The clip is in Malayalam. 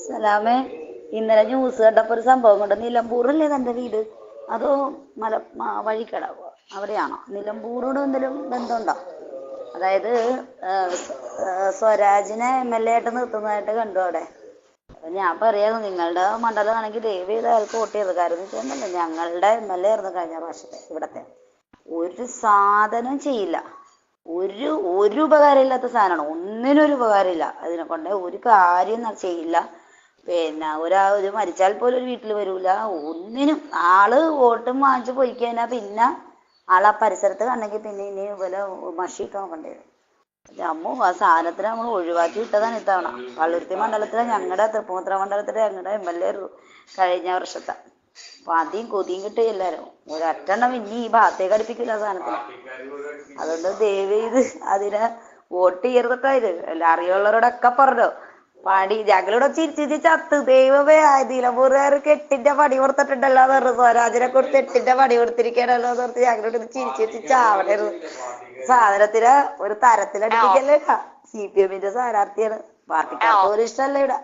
സലാമേ, ഇന്നലെ ന്യൂസ് കണ്ടപ്പോ ഒരു സംഭവം കൊണ്ട് നിലമ്പൂറല്ലേ തന്റെ വീട്? അതോ വഴിക്കടവോ അവിടെയാണോ? നിലമ്പൂരോട് എന്തെങ്കിലും ബന്ധമുണ്ടോ? അതായത് സ്വരാജിനെ MLA ആയിട്ട് നിർത്തുന്നതായിട്ട് കണ്ടു അവിടെ. അപ്പൊ ഞാൻ പറയായിരുന്നു, നിങ്ങളുടെ മണ്ഡലമാണെങ്കിൽ ദയവ് ചെയ്ത് അയാൾക്ക് വോട്ട് ചെയ്ത്. കാര്യം എന്ന് വെച്ചിട്ടുണ്ടല്ലോ, ഞങ്ങളുടെ MLA ആയിരുന്നു കഴിഞ്ഞ പ്രാവശ്യത്തെ ഇവിടത്തെ. ഒരു സാധനം ചെയ്യില്ല, ഒരു ഉപകാരമില്ലാത്ത സാധനമാണ്, ഒന്നിനും ഒരു ഉപകാരമില്ല. അതിനെ കൊണ്ട് ഒരു കാര്യം ചെയ്യില്ല. പിന്നെ ഒരു മരിച്ചാൽ പോലും ഒരു വീട്ടിൽ വരൂല, ഒന്നിനും. ആള് വോട്ടും വാങ്ങിച്ച് പോയി കഴിഞ്ഞാൽ പിന്നെ ആളാ പരിസരത്ത് കണ്ടെങ്കിൽ പിന്നെ ഇനി വല്ല മഷിയിട്ട് നോക്കേണ്ടി വരും. അമ്മു, ആ സാധനത്തിന് നമ്മൾ ഒഴിവാക്കി വിട്ടതാണ് ഇത്തവണ. പള്ളുരുത്തി മണ്ഡലത്തിലെ ഞങ്ങളുടെ തൃപ്പൂണിത്തുറ മണ്ഡലത്തിലെ ഞങ്ങളുടെ MLA കഴിഞ്ഞ വർഷത്തെ. അപ്പൊ അതിയും കൊതിയും കിട്ടുക എല്ലാവരും. ഒരൊറ്റെണ്ണം ഇനി ഈ ഭാഗത്തേക്ക് അടുപ്പിക്കില്ല ആ സാധനത്തിന്. അതുകൊണ്ട് ദയവ് ചെയ്ത് അതിനെ വോട്ട് ചെയ്യരുതൊക്കെ. ഇത് എല്ലാം അറിയുള്ളവരോടൊക്കെ പറഞ്ഞു. ഞങ്ങളിവിടെ ചിരിച്ചിരി ചത്ത്. ദൈവമേ, നിലമ്പൂറുകാർക്ക് 8ന്റെ പണി കൊടുത്തിട്ടുണ്ടല്ലോ എന്ന് പറഞ്ഞു. സ്വരാജിനെ കൊടുത്ത് 8ന്റെ പണി കൊടുത്തിരിക്കണല്ലോ എന്ന് പറഞ്ഞ് ഞങ്ങളോട് ചിരിച്ചിരിച്ച് ചാവണായിരുന്നു. സാധനത്തിന് ഒരു തരത്തിലടിപ്പിക്കല്ലേ. CPM സ്ഥാനാർത്ഥിയാണ്, പാർട്ടിക്കാർക്ക് ഒരു ഇഷ്ടമല്ല ഇവിടെ.